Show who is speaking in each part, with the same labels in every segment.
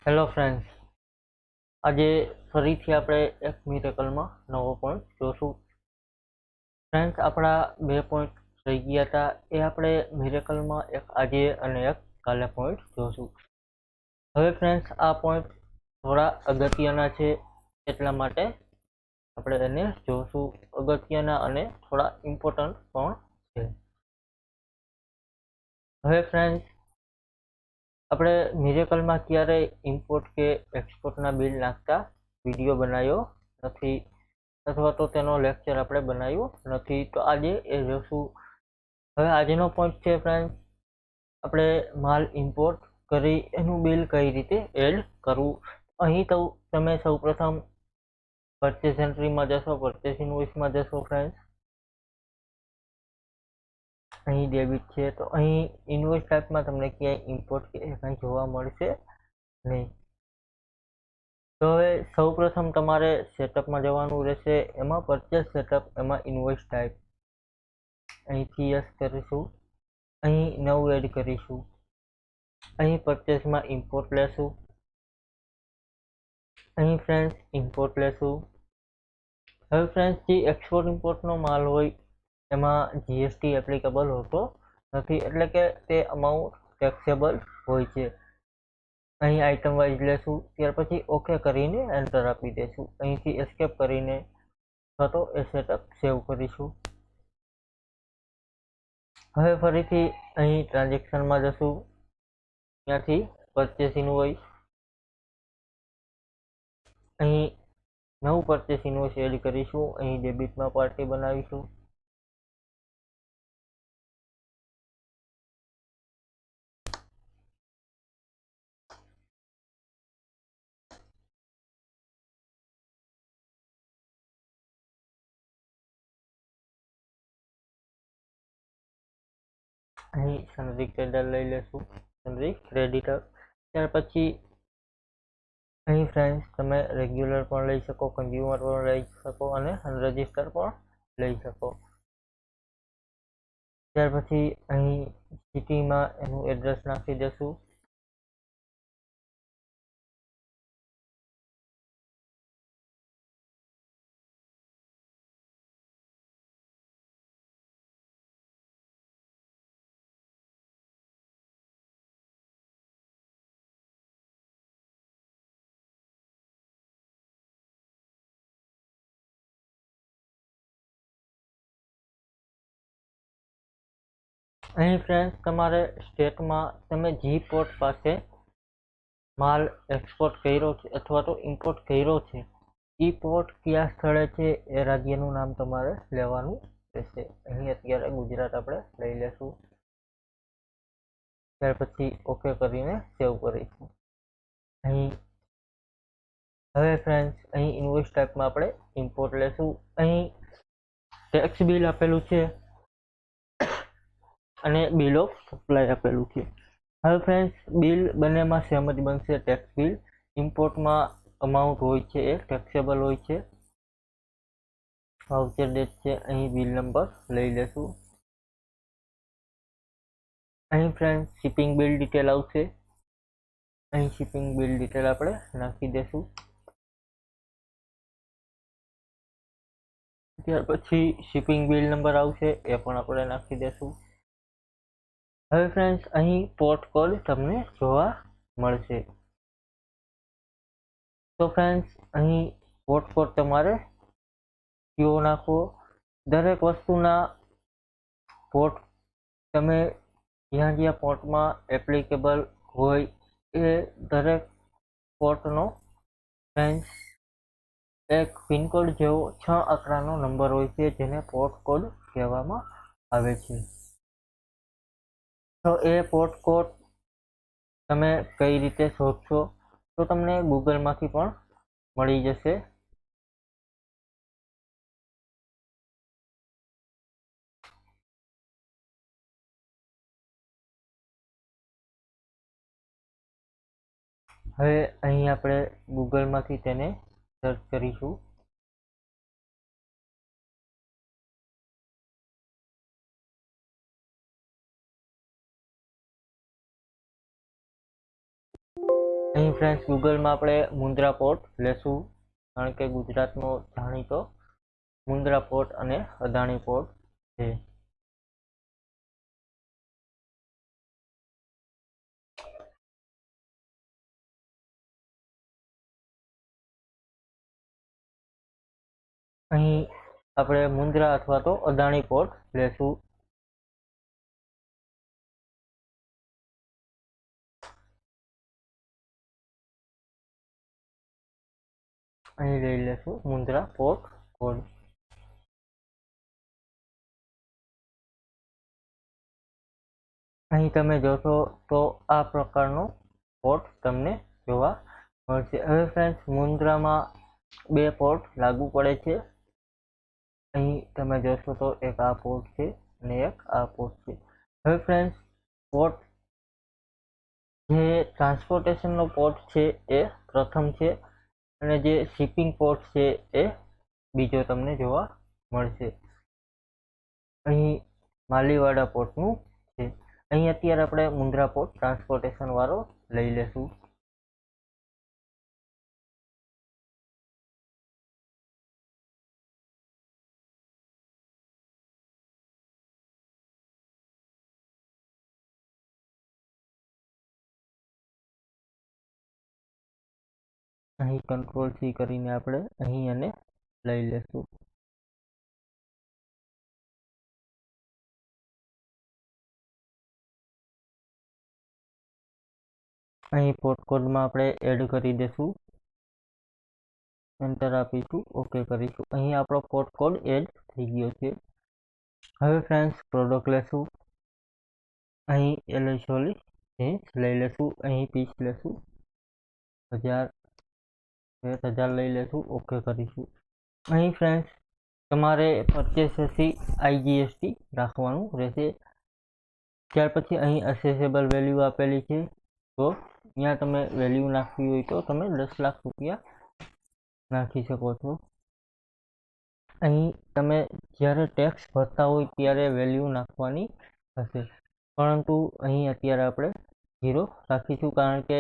Speaker 1: Hello friends, આજે ફરીથી આપણે એક મિરેકલમાં નવો પોઈન્ટ જોશું. ફ્રેન્ડ્સ, આપણા 2 પોઈન્ટ થઈ ગયા હતા. એ આપણે મિરેકલમાં એક આજે અને એક કાલે પોઈન્ટ જોશું. હવે ફ્રેન્ડ્સ, આ પોઈન્ટ થોડા અગત્યના છે, એટલા માટે આપણે એને જોશું. અગત્યના અને થોડા ઇમ્પોર્ટન્ટ પણ છે. હવે ફ્રેન્ડ્સ, આપણે મિરેકલમાં ક્યારેય ઇમ્પોર્ટ કે એક્સપોર્ટના બિલ નાખતા વિડીયો બનાવ્યો નથી, અથવા તો તેનો લેક્ચર આપણે બનાવ્યો નથી. તો આજે એ જોશું. હવે આજનો પોઈન્ટ છે ફ્રેન્ડ્સ, આપણે માલ ઇમ્પોર્ટ કરી એનું બિલ કઈ રીતે એડ કરવું. અહીં તો તમે સૌપ્રથમ પરચેસ એન્ટ્રીમાં જશો, પરચેસ ઇનવોઇસમાં જશો ફ્રેન્ડ્સ. અહીં ડેબિટ છે, તો અહીં ઇનવોઇસ ટાઈપમાં તમને ક્યાંય ઇમ્પોર્ટ કે કંઈ જોવા મળશે નહીં. તો હવે સૌપ્રથમ તમારે સેટઅપમાં જવાનું રહેશે. એમાં પરચેસ સેટઅપ, એમાં ઇનવોઇસ ટાઈપ. અહીંથી યસ કરીશું. અહીં નવું એડ કરીશું. અહીં પરચેસમાં ઇમ્પોર્ટ લેશું. અહીં ફ્રેન્ડ્સ ઇમ્પોર્ટ લેશું. હવે ફ્રેન્ડ્સ, જે એક્સપોર્ટ ઇમ્પોર્ટનો માલ હોય એમાં જીએસટી એપ્લિકેબલ હોતો નથી, એટલે કે તે અમાઉન્ટ ટેક્સેબલ હોય છે. અહીં આઇટમ વાઇઝ લેશું, ત્યાર પછી ઓકે કરીને એન્ટર આપી દઈશું. અહીંથી એસ્કેપ કરીને અથવા તો એ સેટઅપ સેવ કરીશું. હવે ફરીથી અહીં ટ્રાન્ઝેક્શનમાં જશું, ત્યાંથી પરચેસ ઇનવોઇસ. અહીં નવું પરચેસ ઇનવોઇસ એડ કરીશું. અહીં ડેબિટમાં પાર્ટી બનાવીશું. અહીં સનરી ક્રેડિટર લઈ લેશું, સનરી ક્રેડિટર. ત્યાર પછી અહીં ફ્રેન્ડ્સ તમે રેગ્યુલર પણ લઈ શકો, કન્ઝ્યુમર પણ લઈ શકો અને અનરજિસ્ટર પણ લઈ શકો. ત્યાર પછી અહીં સિટીમાં એનું એડ્રેસ નાખી દેશું. અહીં ફ્રેન્ડ્સ, તમારે સ્ટેટમાં તમે જી પોર્ટ પાસે માલ એક્સપોર્ટ કર્યો છે અથવા તો ઇમ્પોર્ટ કર્યો છે, એ પોર્ટ કયા સ્થળે છે એ રાજ્યનું નામ તમારે લેવાનું રહેશે. અહીં અત્યારે ગુજરાત આપણે લઈ લેશું. ત્યાર પછી ઓકે કરીને સેવ કરીશું. અહીં હવે ફ્રેન્ડ્સ, અહીં ઇનવોઇસ ટાઈપમાં આપણે ઇમ્પોર્ટ લેશું. અહીં ટેક્સ બિલ આપેલું છે અને બિલ ઓફ સપ્લાય આપેલું છે. હવે ફ્રેન્ડ્સ, બિલ બંનેમાં સેમ જ બનશે. ટેક્સ બિલ ઇમ્પોર્ટમાં અમાઉન્ટ હોય છે એ ટેક્સેબલ હોય છે. વાઉચર ડેટ છે, અહીં બિલ નંબર લઈ લેશું. અહીં ફ્રેન્ડ્સ શિપિંગ બિલ ડિટેલ આવશે. અહીં શિપિંગ બિલ ડિટેલ આપણે નાખી દેશું. ત્યાર પછી શિપિંગ બિલ નંબર આવશે, એ પણ આપણે નાખી દેશું. હવે ફ્રેન્ડ્સ, અહીં પોર્ટ કોડ તમને જોવા મળશે. તો ફ્રેન્ડ્સ, અહીં પોર્ટ કોડ તમારે કયો નાખવો. દરેક વસ્તુના પોર્ટ તમે જ્યાં જ્યાં પોર્ટમાં એપ્લિકેબલ હોય એ દરેક પોર્ટનો ફ્રેન્ડ્સ એક પિનકોડ જેવો 6 આંકડાનો નંબર હોય છે, જેને પોર્ટ કોડ કહેવામાં આવે છે. તો એ પોર્ટ કોડ તમે કઈ રીતે શોધશો, તો તમને ગૂગલમાંથી પણ મળી જશે. હવે અહીં આપણે ગૂગલમાંથી તેને સર્ચ કરીશું. અહીં ફ્રેન્ડ્સ ગૂગલમાં આપણે મુન્દ્રા પોર્ટ લેશું, કારણ કે ગુજરાતનો જાણીતો મુન્દ્રા પોર્ટ અને અદાણી પોર્ટ છે. અહીં આપણે મુન્દ્રા અથવા તો અદાણી પોર્ટ લેશું. અહીં લઈ લેશું મુન્દ્રા પોર્ટ કોડ. અહીં તમે જોશો તો આ પ્રકારનો પોર્ટ તમને જોવા મળશે. હવે ફ્રેન્ડ્સ મુન્દ્રામાં 2 પોર્ટ લાગુ પડે છે. અહીં તમે જોશો તો એક આ પોર્ટ છે અને એક આ પોર્ટ છે. હવે ફ્રેન્ડ્સ પોર્ટ જે ટ્રાન્સપોર્ટેશનનો પોર્ટ છે એ પ્રથમ છે અને જે શિપિંગ પોર્ટ છે એ બીજો તમને જોવા મળશે. અહીં માલીવાડા પોર્ટનું છે. અહીં અત્યારે આપણે મુન્દ્રા પોર્ટ ટ્રાન્સપોર્ટેશન વાળો લઈ લેશું. અહીં કંટ્રોલ સી કરીને આપણે અહીં અને લઈ લેશું. અહીં પોર્ટ કોડમાં આપણે એડ કરી દેશું, એન્ટર આપીશું, ઓકે કરીશું. અહીં આપણો પોર્ટ કોડ એડ થઈ ગયો છે. હવે ફ્રેન્ડ્સ પ્રોડક્ટ લેશું. અહીં એલિસોલી જીન્સ લઈ લેશું. અહીં પીસ લેશું 1000 લઈ લેશું, ઓકે કરીશું. અહીં ફ્રેન્ડ્સ તમારે પરચેસથી IGST રાખવાનું રહેશે. ત્યાર પછી અહીં અસેસેબલ વેલ્યુ આપેલી છે, તો અહીંયા તમે વેલ્યુ નાખવી હોય તો તમે 10 લાખ રૂપિયા નાખી શકો છો. અહીં તમે જ્યારે ટેક્સ ભરતા હોય ત્યારે વેલ્યુ નાખવાની હશે, પરંતુ અહીં અત્યારે આપણે 0 રાખીશું, કારણ કે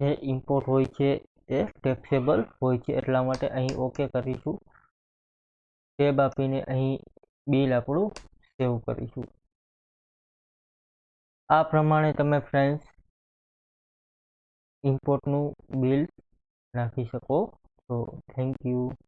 Speaker 1: જે ઇમ્પોર્ટ હોય છે એ ટેક્સેબલ હોય છે, એટલા માટે અહીં ઓકે કરીશું. ટેબ આપીને અહીં બિલ આપણું સેવ કરીશું. આ પ્રમાણે તમે ફ્રેન્ડ્સ ઇમ્પોર્ટનું બિલ નાખી શકો છો. Thank you.